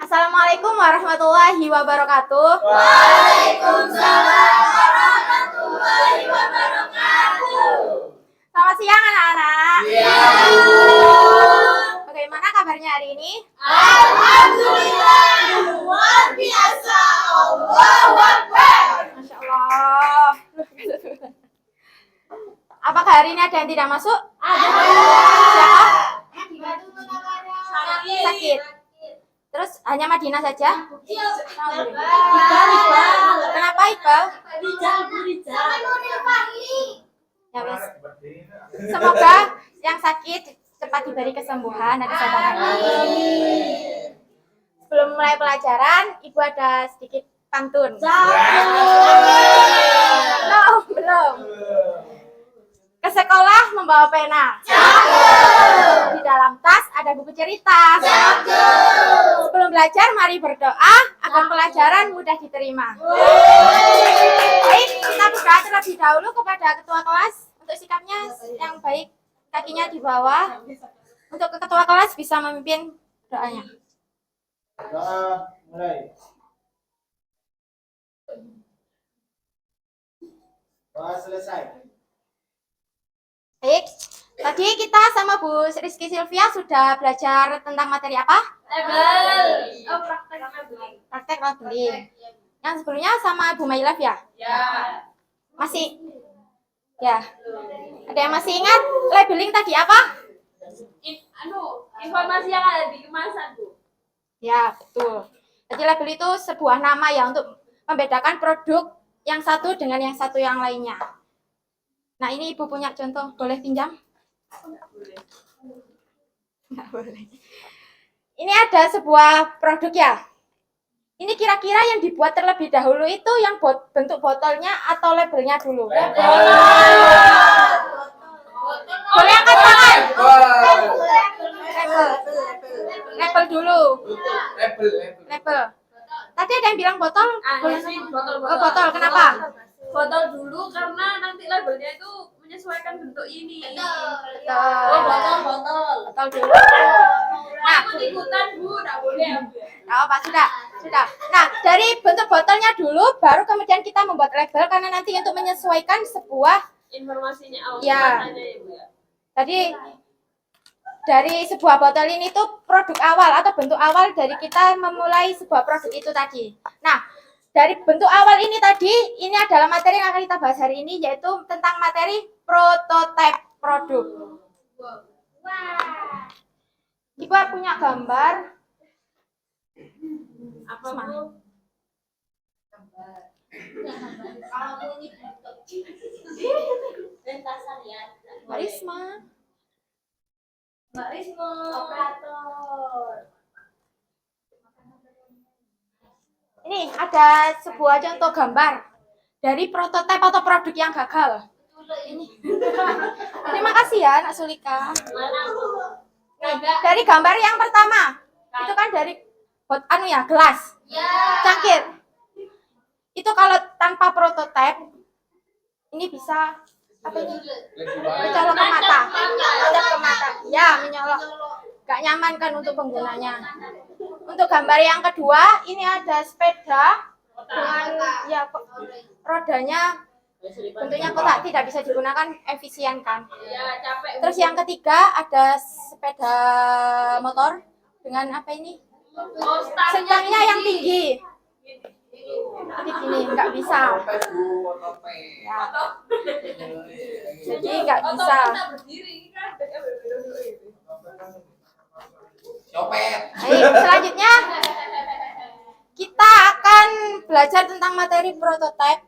Assalamualaikum warahmatullahi wabarakatuh. Waalaikumsalam warahmatullahi wabarakatuh. Selamat siang anak-anak. Siang. Bagaimana kabarnya hari ini? Alhamdulillah, luar biasa. Allahu Akbar. Masya Allah. Apakah hari ini ada yang tidak masuk? Ada. Siapa? Sakit. Sakit. Terus hanya Madinah saja? Iqbal. Kenapa Iqbal? Rijal. Ya, wes. Semoga yang sakit cepat diberi kesembuhan dan kesabaran. Sebelum mulai pelajaran, Ibu ada sedikit pantun. Belum. Ke sekolah membawa pena. Di dalam tas ada buku cerita. Sebelum belajar, mari berdoa agar pelajaran mudah diterima. Baik, kita berdoa terlebih dahulu kepada ketua kelas untuk sikapnya yang baik, kakinya di bawah. Untuk ketua kelas bisa memimpin doanya. Doa mulai. Doa selesai. Baik, tadi kita sama Bu Rizky Sylvia sudah belajar tentang materi apa? Praktek labeling. Yang sebelumnya sama Bu Mailaf ya? Masih? Ya. Ada yang masih ingat labeling tadi apa? Informasi yang ada di kemasan, Bu. Ya, betul. Jadi label itu sebuah nama ya untuk membedakan produk yang satu dengan yang satu yang lainnya. Nah, ini Ibu punya contoh, boleh pinjam? Nggak boleh. Ini ada sebuah produk ya. Ini kira-kira yang dibuat terlebih dahulu itu yang bentuk botolnya atau labelnya dulu? Boleh angkat tangan. Label dulu. Label. Tadi ada yang bilang botol. Botol. Kenapa? Botol dulu karena nanti labelnya itu menyesuaikan bentuk ini. Botol. Botol dulu. Nah, Ikut-ikutan, Bu, enggak boleh ya, Bu. Apa sudah. Nah, dari bentuk botolnya dulu, baru kemudian kita membuat label karena nanti untuk menyesuaikan sebuah Informasinya Ya. ya, Bu ya. Tadi dari sebuah botol ini tuh produk awal atau bentuk awal dari kita memulai sebuah produk itu tadi. Nah, dari bentuk awal ini tadi, ini adalah materi yang akan kita bahas hari ini, yaitu tentang materi prototipe produk. Ibu punya gambar. Apa, Bu? Mbak Risma. Operator. Ini ada sebuah contoh gambar dari prototipe atau produk yang gagal. Ini. Terima kasih ya, Nak Sulika. Mana, Bu? Nih, dari gambar yang pertama, itu kan dari gelas, cangkir. Itu kalau tanpa prototipe, ini bisa apa ini? Mencolok ke mata, mencolok ke mata. Ya, menyolok. Gak nyaman kan untuk penggunanya. Untuk gambar yang kedua, ini ada sepeda dengan ya rodanya bentuknya kotak, tidak bisa digunakan efisien kan. Ya, capek. Terus yang ketiga ada sepeda motor dengan apa ini? Stangnya yang tinggi. Jadi gini, nggak bisa. Ya. Jadi nggak bisa. Baik, selanjutnya kita akan belajar tentang materi prototipe.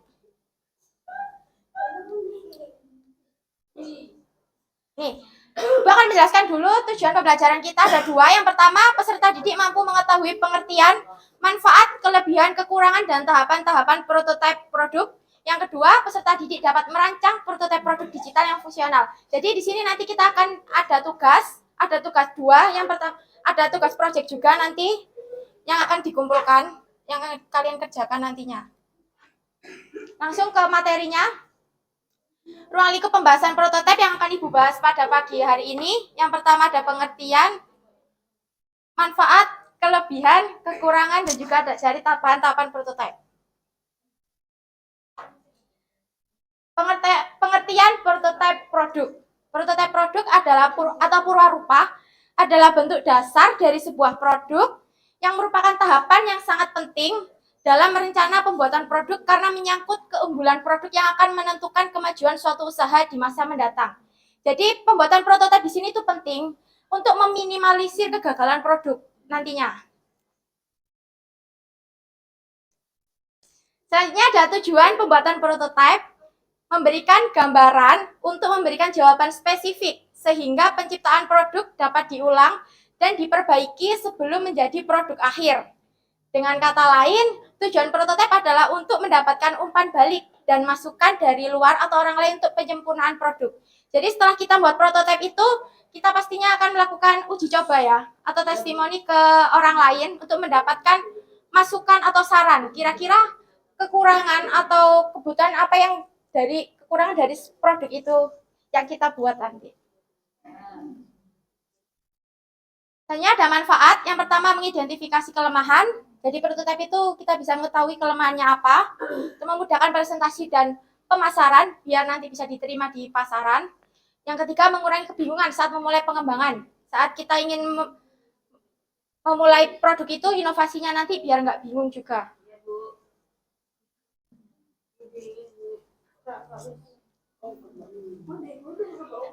Nih, Ibu akan menjelaskan dulu tujuan pembelajaran kita ada dua. Yang pertama, peserta didik mampu mengetahui pengertian, manfaat, kelebihan, kekurangan, dan tahapan-tahapan prototipe produk. Yang kedua, peserta didik dapat merancang prototipe produk digital yang fungsional. Jadi di sini nanti kita akan ada tugas dua. Yang pertama, ada tugas proyek juga nanti yang akan dikumpulkan, yang kalian kerjakan nantinya. Langsung ke materinya. Ruang lingkup pembahasan prototipe yang akan Ibu bahas pada pagi hari ini. Yang pertama ada pengertian, manfaat, kelebihan, kekurangan, dan juga dari tahapan-tahapan prototipe. Pengertian prototipe produk. Prototipe produk adalah atau purwarupa adalah bentuk dasar dari sebuah produk yang merupakan tahapan yang sangat penting dalam merencana pembuatan produk karena menyangkut keunggulan produk yang akan menentukan kemajuan suatu usaha di masa mendatang. Jadi pembuatan prototipe di sini itu penting untuk meminimalisir kegagalan produk nantinya. Selanjutnya ada tujuan pembuatan prototipe, memberikan gambaran untuk memberikan jawaban spesifik sehingga penciptaan produk dapat diulang dan diperbaiki sebelum menjadi produk akhir. Dengan kata lain, tujuan prototipe adalah untuk mendapatkan umpan balik dan masukan dari luar atau orang lain untuk penyempurnaan produk. Jadi setelah kita buat prototipe itu, kita pastinya akan melakukan uji coba ya, atau testimoni ke orang lain untuk mendapatkan masukan atau saran. Kira-kira kekurangan atau kebutuhan apa yang kekurangan dari produk itu yang kita buat nanti. Selanjutnya ada manfaat. Yang pertama mengidentifikasi kelemahan. Jadi prototipe itu kita bisa mengetahui kelemahannya apa, untuk memudahkan presentasi dan pemasaran biar nanti bisa diterima di pasaran. Yang ketiga mengurangi kebingungan saat memulai pengembangan. Saat kita ingin memulai produk itu, inovasinya nanti biar nggak bingung juga.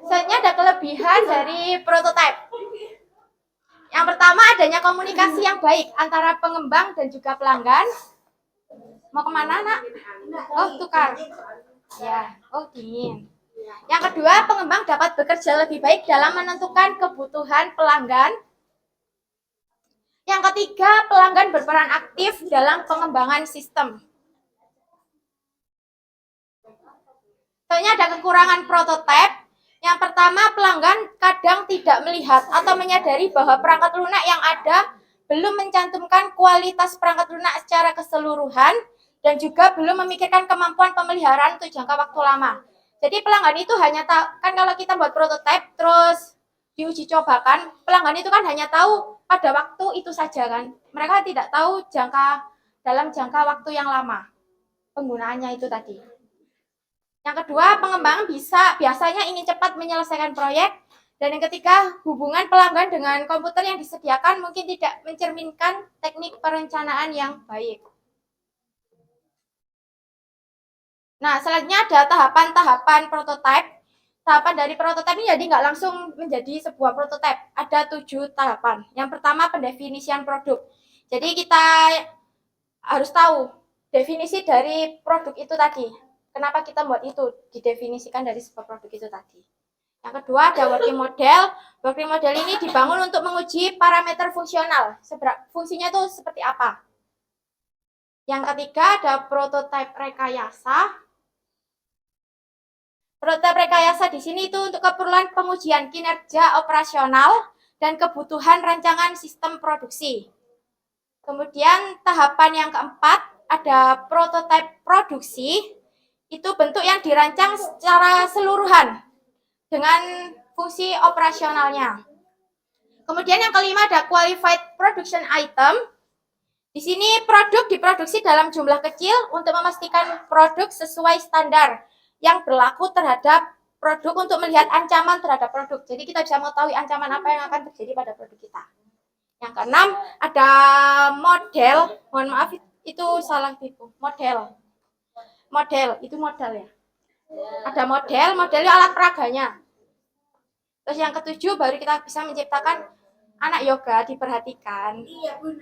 Selanjutnya ada kelebihan dari prototipe. Yang pertama adanya komunikasi yang baik antara pengembang dan juga pelanggan. Mau kemana nak? Oh tukar. Ya, oh dingin. Yang kedua pengembang dapat bekerja lebih baik dalam menentukan kebutuhan pelanggan. Yang ketiga pelanggan berperan aktif dalam pengembangan sistem. Selanjutnya ada kekurangan prototipe. Yang pertama, pelanggan kadang tidak melihat atau menyadari bahwa perangkat lunak yang ada belum mencantumkan kualitas perangkat lunak secara keseluruhan dan juga belum memikirkan kemampuan pemeliharaan untuk jangka waktu lama. Jadi pelanggan itu hanya tahu, kan kalau kita buat prototipe terus diuji cobakan, pelanggan itu kan hanya tahu pada waktu itu saja kan. Mereka tidak tahu dalam jangka waktu yang lama penggunaannya itu tadi. Yang kedua, pengembang biasanya ingin cepat menyelesaikan proyek. Dan yang ketiga, hubungan pelanggan dengan komputer yang disediakan mungkin tidak mencerminkan teknik perencanaan yang baik. Nah, selanjutnya ada tahapan-tahapan prototipe. Tahapan dari prototipe ini jadi nggak langsung menjadi sebuah prototipe. Ada 7 tahapan. Yang pertama, pendefinisian produk. Jadi kita harus tahu definisi dari produk itu tadi. Kenapa kita buat itu, didefinisikan dari sebuah produk itu tadi. Yang kedua ada working model. Working model ini dibangun untuk menguji parameter fungsional. Fungsinya itu seperti apa. Yang ketiga ada prototipe rekayasa. Prototipe rekayasa di sini itu untuk keperluan pengujian kinerja operasional dan kebutuhan rancangan sistem produksi. Kemudian tahapan yang keempat ada prototipe produksi. Itu bentuk yang dirancang secara seluruhan dengan fungsi operasionalnya. Kemudian yang kelima ada qualified production item. Di sini produk diproduksi dalam jumlah kecil untuk memastikan produk sesuai standar yang berlaku terhadap produk untuk melihat ancaman terhadap produk. Jadi kita bisa mengetahui ancaman apa yang akan terjadi pada produk kita. Yang keenam ada model. Mohon maaf itu salah tipu. Model, itu modal ya. Ada model itu alat peraganya. Terus yang ketujuh baru kita bisa menciptakan anak yoga, diperhatikan. Iya, Bu.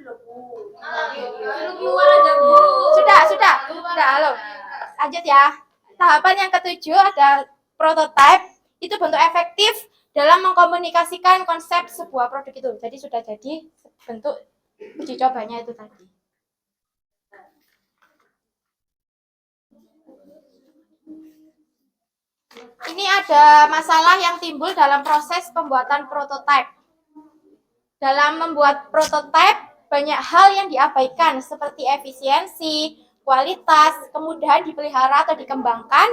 Keluar aja, Bu. Sudah, halo. Lanjut ya. Tahapan yang ketujuh ada prototipe. Itu bentuk efektif dalam mengkomunikasikan konsep sebuah produk itu. Jadi sudah jadi bentuk uji cobanya itu tadi. Ini ada masalah yang timbul dalam proses pembuatan prototipe. Dalam membuat prototipe, banyak hal yang diabaikan seperti efisiensi, kualitas, kemudahan dipelihara atau dikembangkan,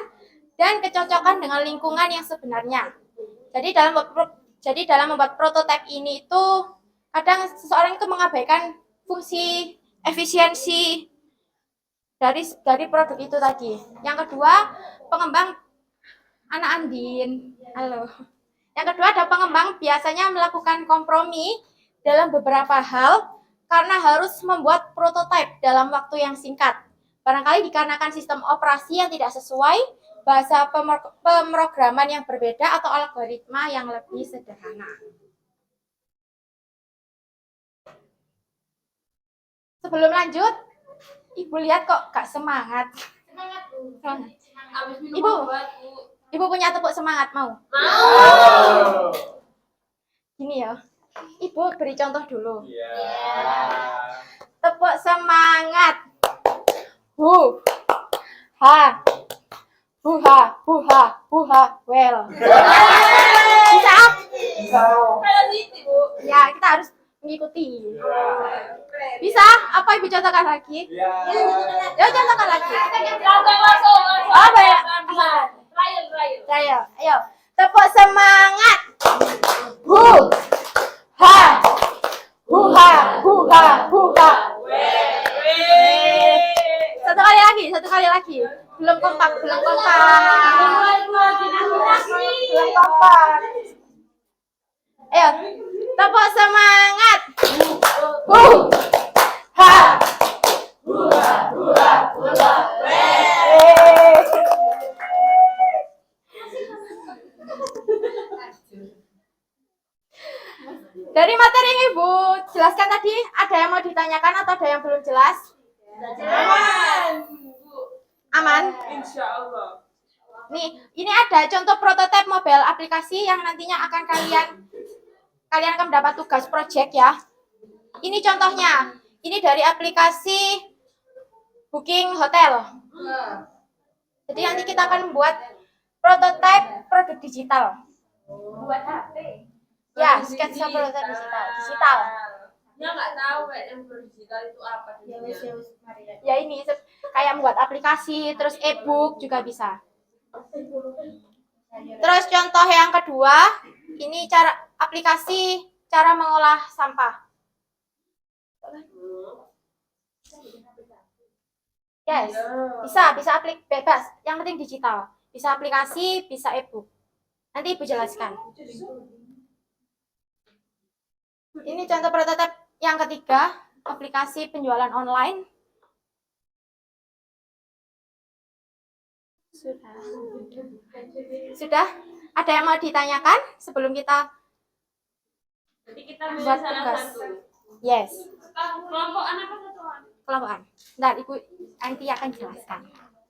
dan kecocokan dengan lingkungan yang sebenarnya. Jadi dalam membuat prototipe ini itu Kadang seseorang itu mengabaikan fungsi efisiensi dari produk itu tadi. Yang kedua, pengembang anak Andin. Halo. Yang kedua ada pengembang biasanya melakukan kompromi dalam beberapa hal karena harus membuat prototipe dalam waktu yang singkat. Barangkali dikarenakan sistem operasi yang tidak sesuai, bahasa pemrograman yang berbeda atau algoritma yang lebih sederhana. Sebelum lanjut, Ibu lihat kok gak semangat. Semangat, Bu. Semangat. Abis minum Ibu. obat, Bu. Ibu punya tepuk semangat mau? Mau. Gini ya, Ibu beri contoh dulu. Iya. Tepuk semangat. Hu. Ha. Huha, huha, huha, well. Bisa? Kayak Siti, Bu. Ya, kita harus mengikuti. Keren. Bisa? Apa Ibu contohkan lagi? Iya. Ya, contohkan lagi. Langsung. Oh, banyak. Trial. Ayo. Tepuk semangat. Hu. Ha. Huha, huha, huha. Satu kali lagi. Belum kompak. Belum kompak. Ayo, tepuk semangat. Ha. Dari materi yang Ibu jelaskan tadi, ada yang mau ditanyakan atau ada yang belum jelas? Aman? Insya Allah. Nih, ini ada contoh prototipe mobile aplikasi yang nantinya akan kalian akan mendapat tugas project ya. Ini contohnya. Ini dari aplikasi booking hotel. Jadi nanti kita akan membuat prototipe produk digital. Buat HP. Ya, sketsa prototipe digital. Ya nggak tahu kayak yang digital itu apa. Ya ini kayak membuat aplikasi, terus e-book juga bisa. Terus contoh yang kedua, ini cara mengolah sampah. Yes, bisa bebas. Yang penting digital. Bisa aplikasi, bisa e-book. Nanti Ibu jelaskan. Ini contoh prototipe yang ketiga, aplikasi penjualan online. Sudah? Ada yang mau ditanyakan sebelum kita Jadi kita buat bisa salah tugas? satu. Yes, Kelompok anak apa satuan? kelompokan. Ntar Ibu nanti akan jelaskan.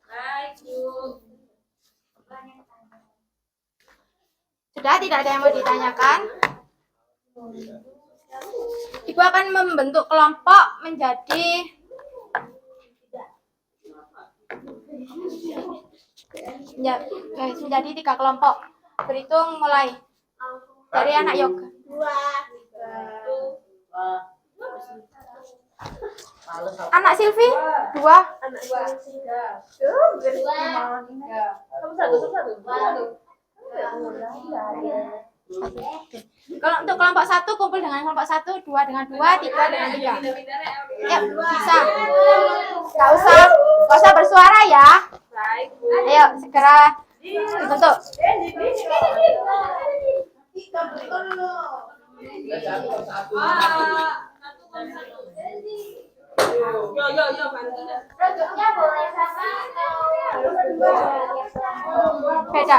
Baik, Bu. Sudah, tidak ada yang mau ditanyakan? Ibu akan membentuk kelompok menjadi menjadi 3 kelompok. Berhitung mulai dari anak yoga. 2, Anak Silvi 2. anak 3. Kamu satu. Kalau untuk kelompok 1 kumpul dengan kelompok 1, 2 dengan 2, 3 dengan 3. Ya, bisa. Gak usah bersuara ya. Baik, Bu. Ayo, segera dibentuk. Yo, bantu dah. Beda.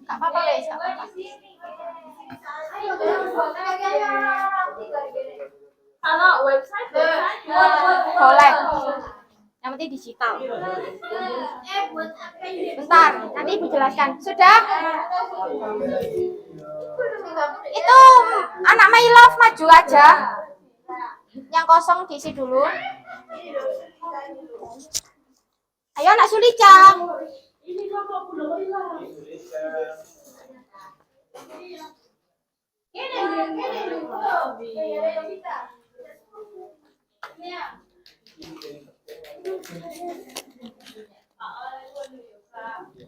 Gak apa-apa guys, gak apa-apa. Kalau website. Boleh. Yang penting digital. Bentar, nanti Ibu jelaskan. Sudah? Itu anak My Love maju aja. Yang kosong diisi dulu. Ayo anak Sulica.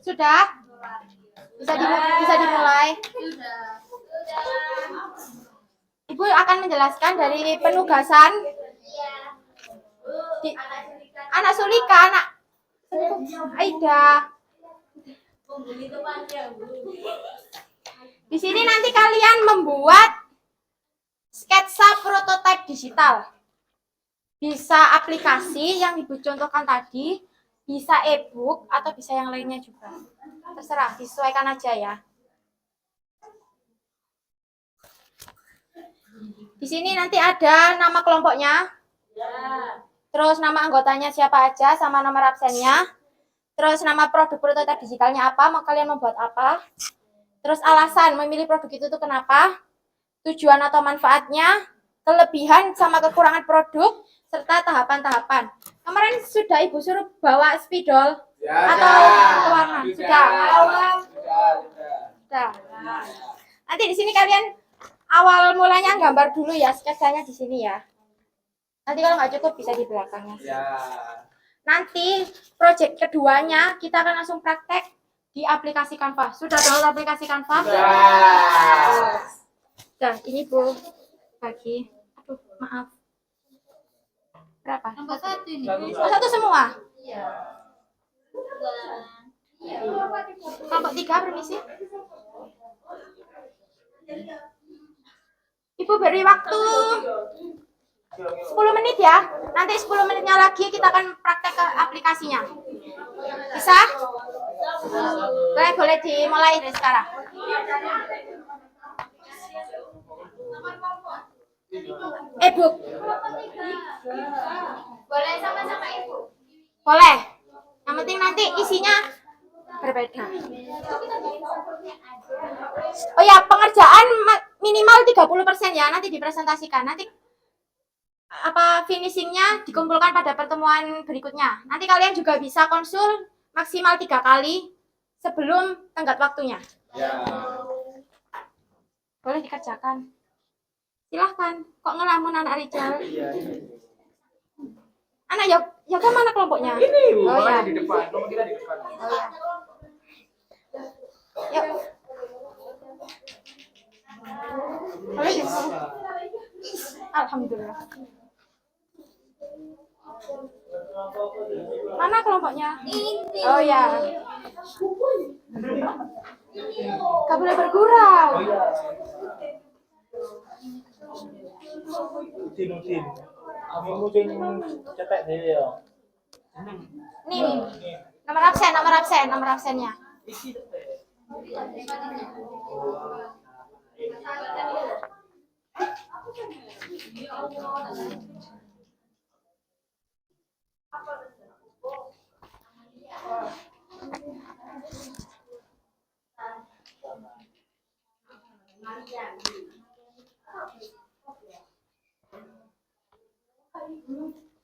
Sudah? Bisa dimulai. Ibu akan menjelaskan dari penugasan anak Sulika, anak Aida. Di sini nanti kalian membuat sketsa prototipe digital. Bisa aplikasi yang Ibu contohkan tadi, bisa e-book atau bisa yang lainnya juga. Terserah, disesuaikan aja ya. Di sini nanti ada nama kelompoknya, terus nama anggotanya siapa aja, sama nomor absennya, terus nama produk prototipe digitalnya apa, mau kalian membuat apa, terus alasan memilih produk itu tuh kenapa, tujuan atau manfaatnya, kelebihan sama kekurangan produk, serta tahapan-tahapan. Kemarin sudah Ibu suruh bawa spidol atau pewarna? Sudah. Nanti di sini kalian awal mulanya gambar dulu ya, sketsanya di sini ya. Nanti kalau nggak cukup bisa di belakangnya. Nanti project keduanya kita akan langsung praktek di aplikasi Canva. Sudah download aplikasi Canva? Sudah, ini Bu. Bagi. Aduh, maaf. Berapa? Nomor 1 ini. Oh, satu semua? Kelompok 3, permisi. Ibu beri waktu 10 menit ya. Nanti 10 menitnya lagi kita akan praktek ke aplikasinya. Bisa? Boleh dimulai dari sekarang. E-book. Boleh sama-sama Ibu. Boleh. Yang penting nanti isinya berbeda. Oh ya, pengerjaan minimal 30% ya, nanti dipresentasikan. Nanti apa finishingnya dikumpulkan pada pertemuan berikutnya. Nanti kalian juga bisa konsul maksimal 3 kali sebelum tenggat waktunya. Boleh dikerjakan. Silahkan. Kok ngelamun anak Rijal? Anak Yoga mana kelompoknya? Ini Bu, Oh ya. di depan. Kelompok kita di depan. Oh ya. Yuk. Boleh di sini. Alhamdulillah. Mana kelompoknya? Ini. Oh ya. Gak boleh bergurau. Udin. Kamu sing cetek dhewe ya. Nih. Nomor absennya.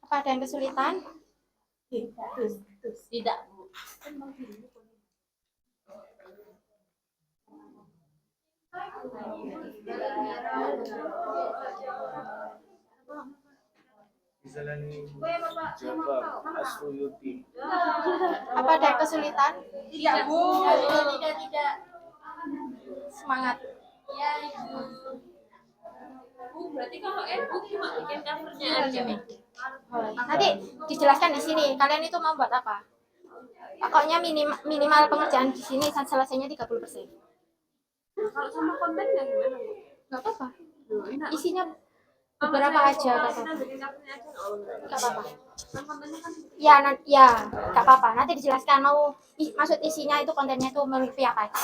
Apa ada yang kesulitan? Tidak, Bu. Apa ada yang kesulitan? Tidak, Bu. Tidak. Semangat. Ya, Ibu. Bu, berarti kalau e-book cuma bikin covernya aja nih. Nanti dijelaskan di sini. Kalian itu mau buat apa? Pokoknya minimal pengerjaan di sini selesainya 30%. Kalau sama kontennya gimana, Bu? Nggak apa-apa. Enak. Isinya beberapa aja, nggak apa-apa. Bikin covernya aja Nggak apa-apa. kan kontennya kan Ya, nggak apa-apa. Nanti dijelaskan mau maksud isinya itu kontennya itu meliputi apa aja.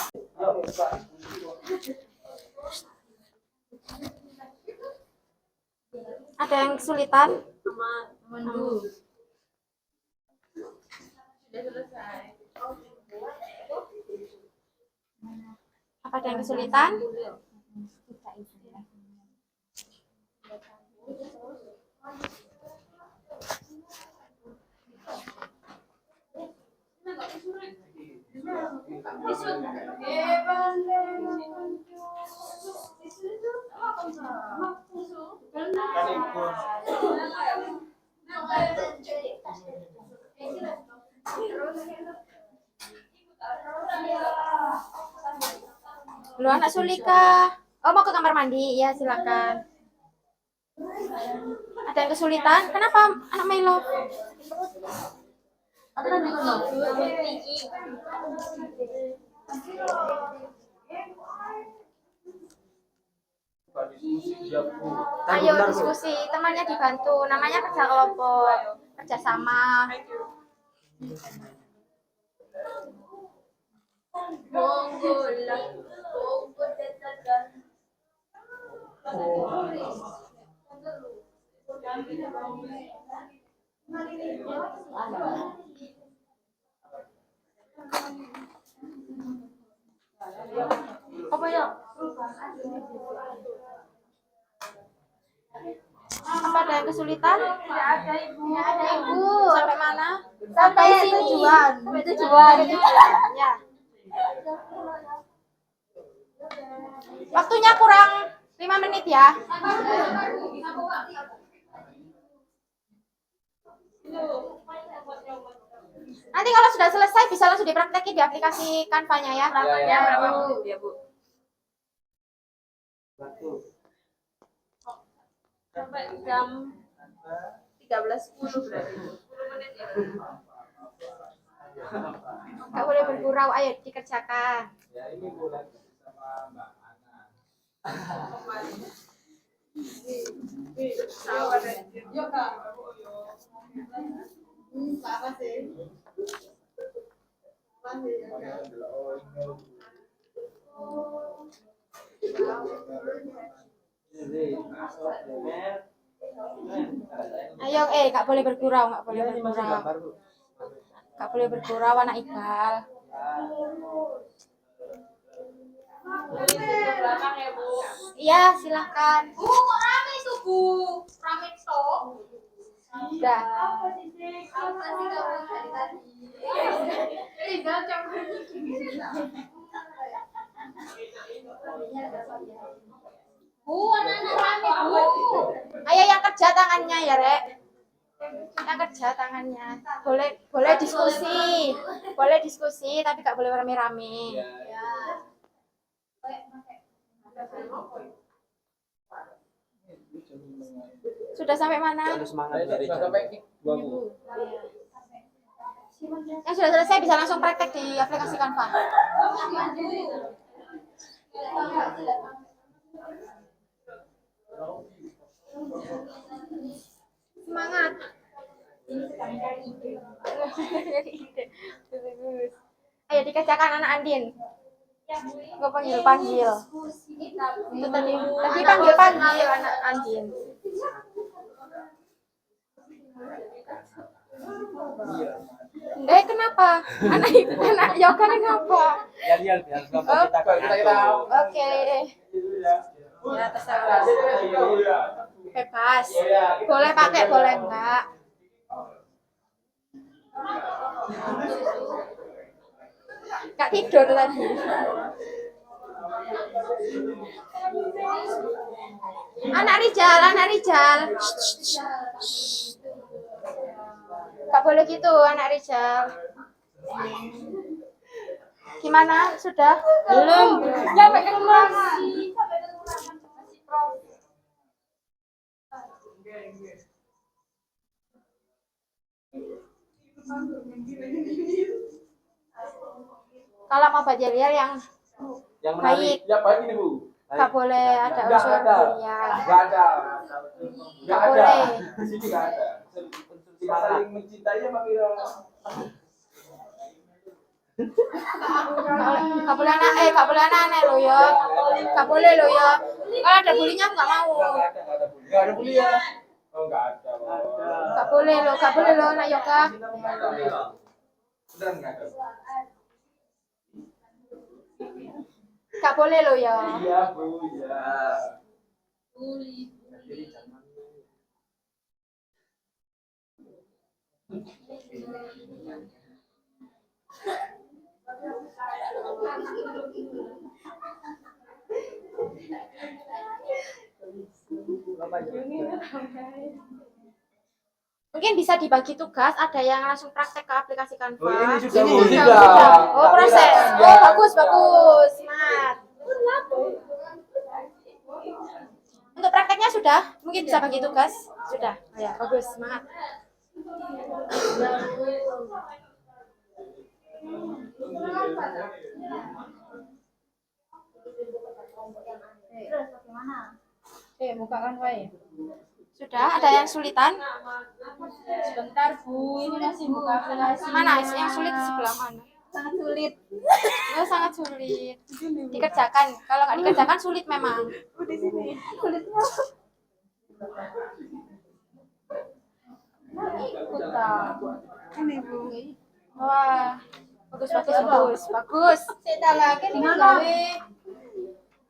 Ada yang kesulitan? sama Mendu. Sudah selesai. Apa ada yang kesulitan? Lu anak Sulika. Oh, mau ke kamar mandi? Ya, silakan. Ada yang kesulitan? Kenapa anak Milo? Ayo diskusi, temannya dibantu. Namanya kerja kelompok, kerjasama. Monggo lah. Monggo dadakan. Apa ya? Apa ada yang kesulitan? Tidak ada, Ibu. Tidak ada, Ibu. Sampai mana? Sampai sini. Tujuan. Sampai tujuan. Ya. Waktunya kurang 5 menit ya. Nanti kalau sudah selesai bisa langsung dipraktekin di aplikasi Canva-nya ya. Ya, berapa menit ya, Bu? Sampai jam 13.10 berarti. 10 menit ya. Nggak boleh bergurau, ayo dikerjakan. Ya ini bulan sama Mbak Ana. Ayo, nggak boleh bergurau, nggak boleh bergurau. Nggak boleh bergurau, anak Iqbal. Ke belakang ya, Bu. Iya, silakan. Bu, kok rame itu, Bu? Rame toh. Sudah. Apa sih kamu dari tadi? Tinggal coba. Bu, anak-anak rame, Bu. Ayo yang kerja tangannya ya, Rek. Yang kerja tangannya. Boleh diskusi. Boleh diskusi, tapi nggak boleh rame-rame. Sudah sampai mana? Yang sudah selesai bisa langsung praktek di aplikasi Canva. Semangat. Ayo dikerjakan anak Andin. Gue panggil. Itu tadi panggil anak Andin. Kenapa? Anak yoga kenapa? Ya, kita Oke. Ya, terserah. Bebas. Boleh pakai, boleh enggak. Kak tidur tadi. Anak Rijal. Gak boleh gitu, anak Rijal. Gimana? Sudah? Belum. Sampai kekurangan. Kalau mau belajar yang baik, ya baik ini Bu. gak boleh ada unsur durian. Nggak ada. Nggak boleh. Di sini nggak ada. Saling mencintai sama Mira. Gak boleh aneh lo ya. Gak boleh lo ya. Kalau ada bulinya aku gak mau. Nggak ada bully ya. Oh nggak ada. Gak boleh lo anak yoga. Beneran nggak ada. Gak boleh lo ya. Iya Bu, ya. Mungkin bisa dibagi tugas, ada yang langsung praktek ke aplikasi Canva. Oh, ini sudah. Sudah. Oh, proses. Oh, bagus, bagus. Smart. Untuk prakteknya sudah? Mungkin bisa bagi tugas? Sudah. Oh, ya, bagus. Semangat. Terus bagaimana? Buka kan, Wei. Sudah, ada yang sulitan? Sebentar, Bu. Ini masih buka aplikasi. Mana yang sulit di sebelah mana? Sangat sulit. Oh, sangat sulit. Dikerjakan. Kalau nggak dikerjakan sulit memang. Di sini. Sulitnya. Ikutan. Ini, Bu. Wah, bagus, bagus, bagus, bagus. Kita lagi di mana?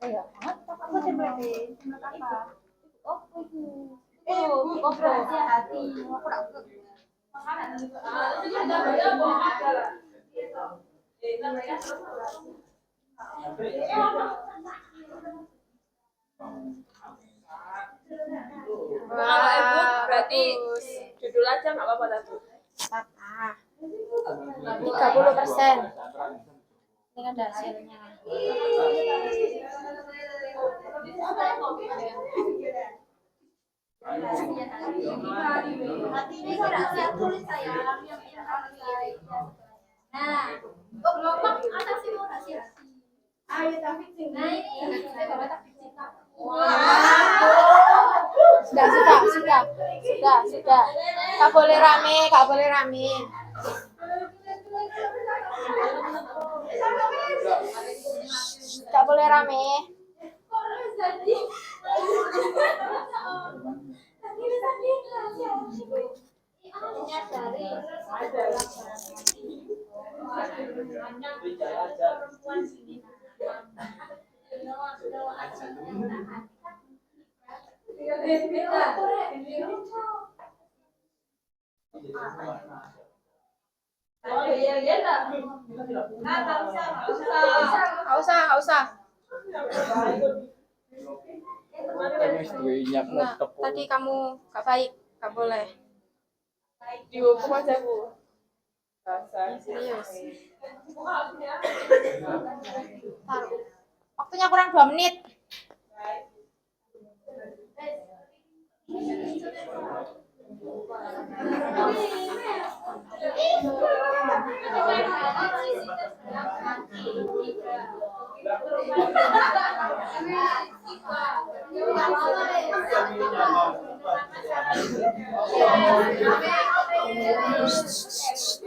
Iya, aku template. Template apa? Oh, itu. Berarti hati. Kalau ibu berarti judul aja nggak apa-apa tadi. 30%. Ini ada hasilnya. Hati ini tidak siap tulis sayang. Nah, kelompok atas sih mau kasih hati. Ayo tapi nah ini Sudah. Kak boleh rame, Kak boleh rame. Kak boleh rame. Nggak usah. Nah, tadi kamu nggak baik, nggak boleh. Dihukum aja bu. Serius. Taruh. Waktunya kurang 2 menit.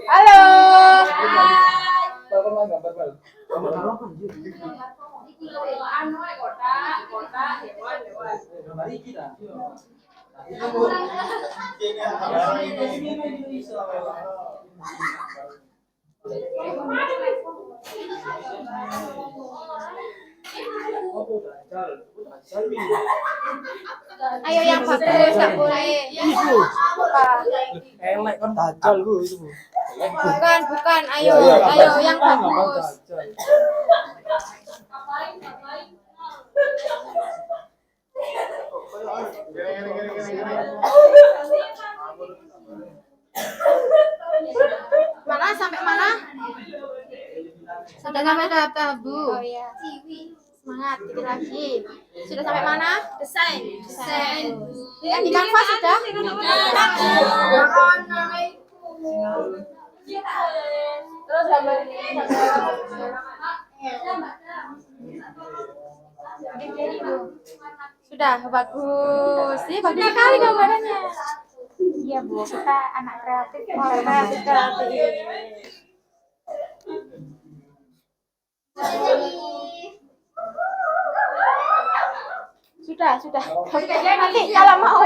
Halo. Ayo yang bagus, nggak boleh. Apa? Elek kan dajal Bu itu Bu. Bukan. Ayo yang bagus. Mana sampai mana? Sudah sampai tahap tahap, Bu. Oh iya. Semangat, dikit lagi. Sudah sampai mana? Desain. Yang di Canva sudah? Terus gambar ini. Sudah, bagus. Ini bagus sekali gambarannya. Iya, Bu. Kita anak kreatif. Kreatif. Sudah. Nanti kalau mau.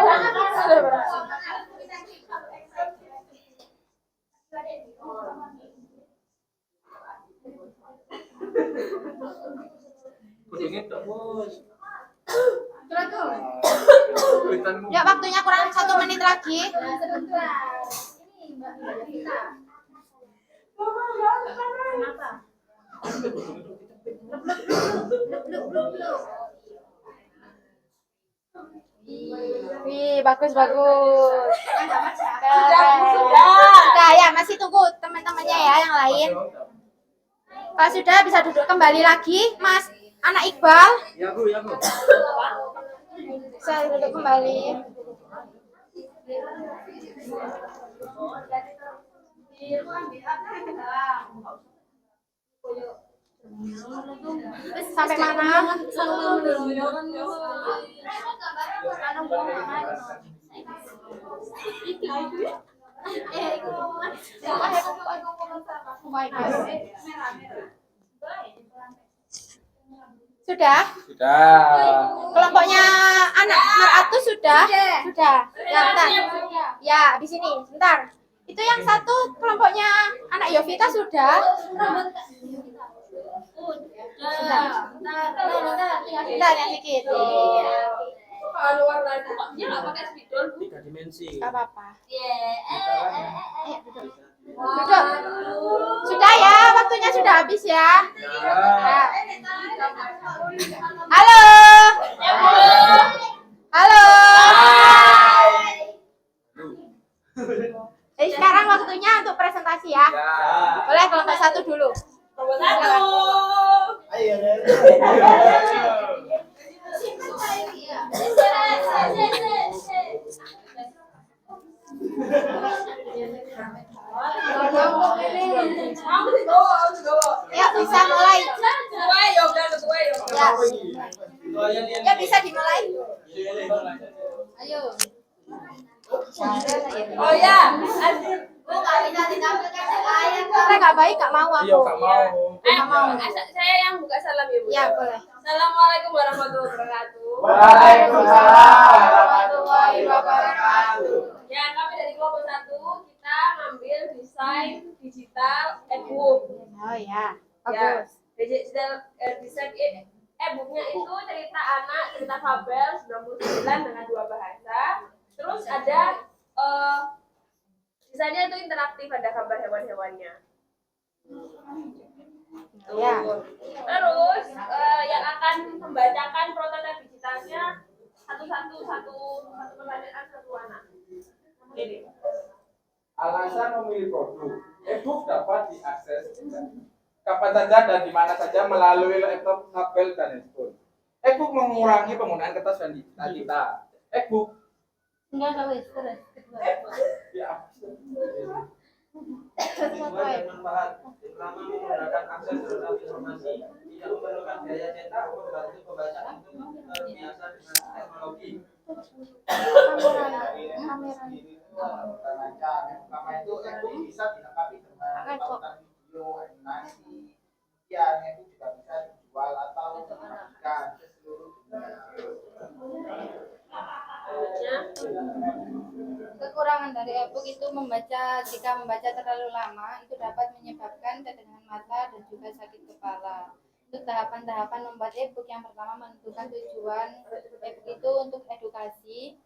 Ya, waktunya kurang 1 menit lagi. Wih, bagus bagus. Sudah. Sudah ya, masih tunggu teman-temannya ya yang lain. Kalau sudah bisa duduk kembali lagi, Mas anak Iqbal. Ya Bu, ya Bu. Bisa duduk kembali. Sampai mana? Sudah? Sudah. Kelompoknya anak Maratus sudah? Sudah. Ya, bentar. Ya, di sini. Bentar. Itu yang satu kelompoknya anak Yovita sudah? Bentar yang sedikit. Kalau warna itu kok dia nggak pakai spidol, Bu? 3 dimensi. Gak apa-apa. Ayo, duduk. Duduk. Sudah ya, waktunya sudah habis ya. Ya. Halo. Halo. Jadi sekarang waktunya untuk presentasi ya. Boleh kelompok satu dulu. Nomor 1. Ayo. Ya, bisa mulai. Ya, bisa dimulai. Ayo. Oh ya, Saya nggak baik, nggak mau Iya, aku. Kak mau. saya yang buka salam ya, Bu. Ya, boleh. Assalamualaikum warahmatullahi wabarakatuh. Waalaikumsalam warahmatullahi wabarakatuh. Ya, kami dari kelompok 1 kita ngambil desain digital e-book. Oh ya, Ya, bagus. digital desain e-booknya itu cerita anak, cerita fabel 99 dengan 2 bahasa. Terus ada desainnya itu interaktif, ada gambar hewan-hewannya. Ya. Terus yang akan membacakan prototipe digitalnya satu pertanyaan satu anak. Ini. Alasan memilih produk e-book dapat diakses kapan saja dan di mana saja melalui laptop, tablet, dan handphone. E-book mengurangi penggunaan kertas dan digital kita. E-book ya, Bermanfaat terutama menggunakan akses terhadap informasi, tidak memerlukan biaya cetak, membantu pembacaan itu biasa dengan teknologi. Pertama itu bisa dilengkapi dengan tautan video, animasi, kemudian itu juga bisa dijual atau dibagikan ke seluruh dunia. Kekurangan dari e-book itu jika membaca terlalu lama itu dapat menyebabkan ketegangan mata dan juga sakit kepala. Untuk tahapan-tahapan membuat e-book, yang pertama menentukan tujuan e-book itu untuk edukasi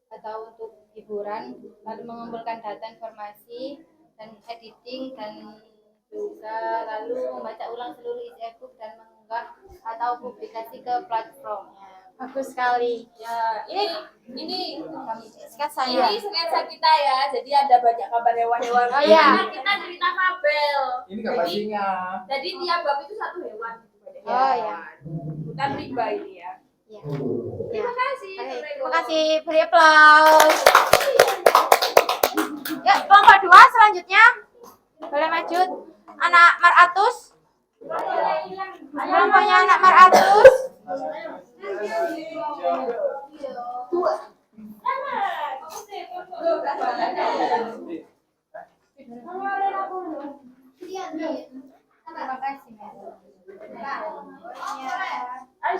atau untuk hiburan, lalu mengumpulkan data informasi dan editing, dan juga lalu membaca ulang seluruh isi e-book dan mengunggah atau publikasi ke platformnya. Bagus sekali. Ya, ini Sketsa ini ya. sketsa kita ya. Jadi ada banyak gambar hewan-hewan. Oh, iya. Karena kita cerita fabel. ini gambarnya. Jadi tiap bab itu satu hewan. Oh, iya. Bukan rimba ini ya. Ya. Terima kasih. Baik, terima kasih. Beri aplaus. Ya, kelompok 2 selanjutnya. Boleh maju. Anak Maratus. Kelompoknya anak Maratus.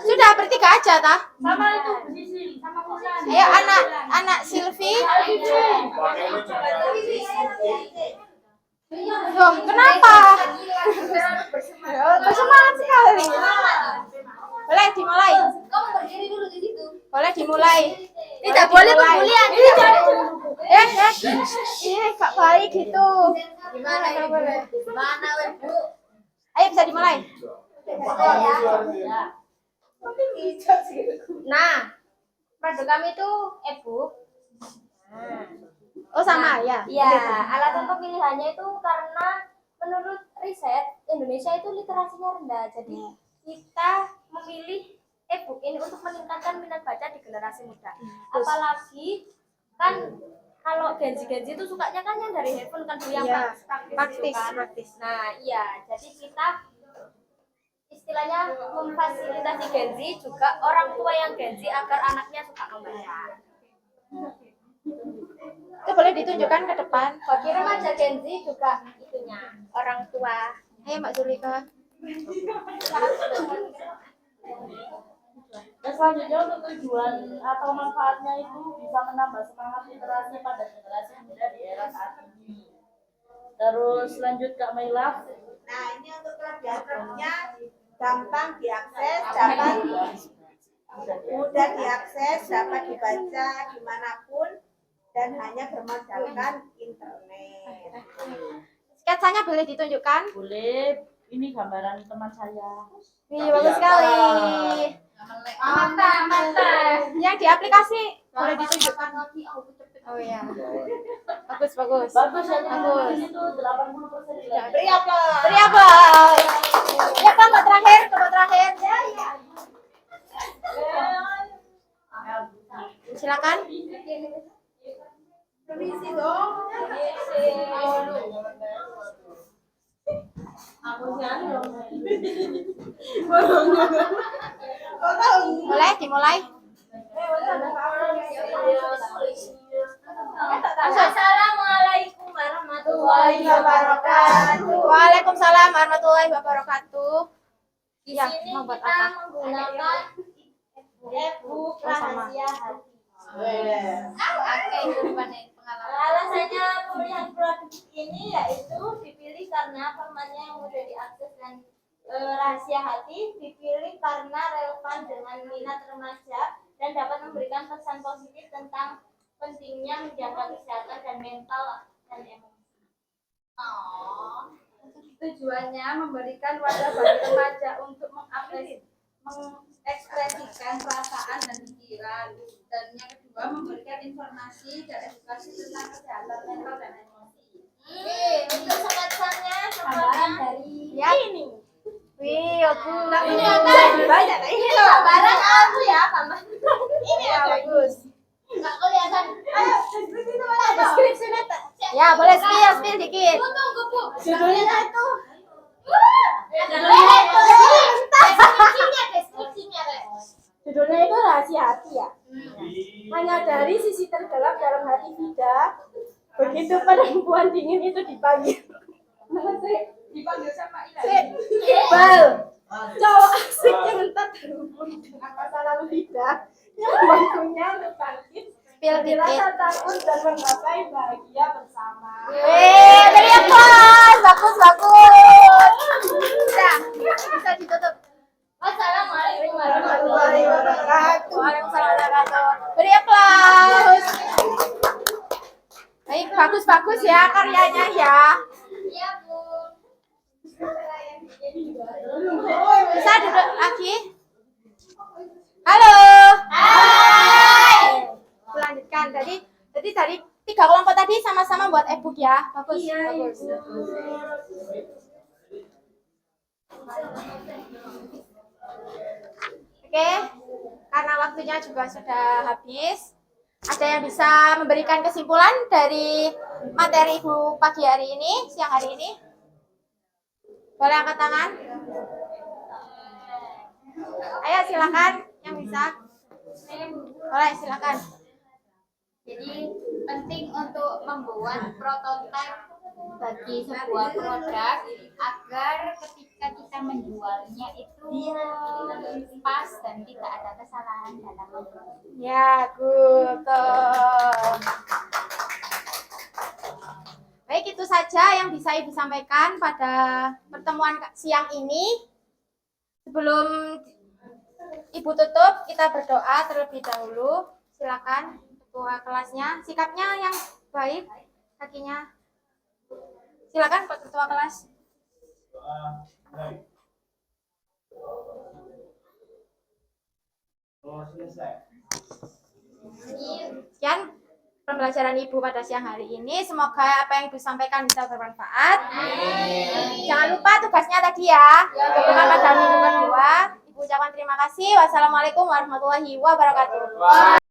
Sudah bertiga aja, tah? Sama itu posisi. Ayo anak Silvi. Loh, kenapa? Bersemangat sekali. Boleh dimulai. Kamu berdiri dulu di situ. Boleh dimulai. Tidak boleh berkuliah. Gak baik gitu. Gimana ini? Boleh. Gimana, Bu? Ayo bisa dimulai. Nah, Produk kami itu e-book. Oh sama ya. Iya, alasan pemilihannya itu karena menurut riset Indonesia itu literasinya rendah. Jadi kita memilih e-book ini untuk meningkatkan minat baca di generasi muda. Apalagi kan kalau Gen Z itu sukanya kan yang dari handphone kan yang Iya, praktis gitu kan. praktis. Nah, iya, jadi kita istilahnya memfasilitasi Gen Z juga orang tua yang Gen Z agar anaknya suka membaca. Itu boleh ditunjukkan ke depan. Bagi remaja Gen Z juga itunya orang tua. Ayo Mbak Zulika. Dan selanjutnya untuk tujuan atau manfaatnya itu bisa menambah semangat literasi pada generasi muda di era saat ini. Terus lanjut Kak Maila. Nah, ini untuk kelebihan-kelebihannya gampang diakses, dapat mudah diakses, dapat dibaca dimanapun dan hanya bermodalkan internet. Sketsanya boleh ditunjukkan? Boleh, ini gambaran teman saya. Wih, bagus sekali. Mata. Yang di aplikasi boleh ditunjukkan. Oh iya. Bagus. Bagus ya, Bagus. di situ 80% nilai. Beri aplaus. Beri aplaus. Ya, kelompok terakhir. Ya. Silakan. Permisi dong. Dimulai. Assalamualaikum warahmatullahi wabarakatuh. Waalaikumsalam warahmatullahi wabarakatuh. Di Ya, sini mau buat kita apa? menggunakan e-book Sama. rahasia hati. Oke, itu pengalaman. Alasannya pemilihan produk ini yaitu dipilih karena formatnya yang mudah diakses dan rahasia hati, dipilih karena relevan dengan minat remaja dan dapat memberikan pesan positif tentang pentingnya menjaga kesehatan dan mental dan emosi. Tujuannya memberikan wadah bagi remaja untuk mengekspresikan perasaan dan pikiran, dan yang kedua memberikan informasi dan edukasi tentang kesehatan mental dan emosi. Untuk semesannya dari Ya. ini. Wih, bagus. Banyak ini loh, barang aku ya, Mama. Ini Ya, bagus. nggak kelihatan. Ayo, deskripsi itu mana? Deskripsinya Ya, boleh spill dikit. tunggu, Bu. Judulnya itu Deskripsinya, Rek. Judulnya itu rahasia hati ya. Hanya dari sisi terdalam dalam hati Vida, begitu perempuan dingin itu dipanggil. Dipanggil sama Bal, cowok asik yang entah terhubung dengan masa lalu Vida yang waktunya untuk bangkit Spill dari dikit. rasa takut dan menggapai bahagia bersama. Wih, beri aplaus. Bagus. Udah, bisa ditutup. Wassalamualaikum Warahmatullahi wabarakatuh. Waalaikumsalam warahmatullahi wabarakatuh. Beri aplaus. Baik, bagus ya karyanya ya. Iya, Bu. Bisa duduk lagi. Halo. Hai. Lanjutkan. Jadi dari 3 kelompok tadi sama-sama buat e-book ya. Bagus. Oke, karena waktunya juga sudah habis. Ada yang bisa memberikan kesimpulan dari materi Ibu pagi hari ini, siang hari ini? Boleh angkat tangan? Ayo silakan yang bisa. Boleh silakan. Jadi penting untuk membuat prototipe bagi sebuah produk agar ketika kita menjualnya itu pas dan tidak ada kesalahan dalam memproduksi. Ya, good. Baik, itu saja yang bisa Ibu sampaikan pada pertemuan siang ini. Sebelum Ibu tutup, kita berdoa terlebih dahulu. Silakan ketua kelasnya, sikapnya yang baik, kakinya. Silakan Pak Ketua kelas. Oh, selesai. Sekian pembelajaran Ibu pada siang hari ini. Semoga apa yang Ibu sampaikan bisa bermanfaat. Jangan lupa tugasnya tadi ya. Bukan pada minggu kedua. Ibu ucapkan terima kasih. Wassalamualaikum warahmatullahi wabarakatuh.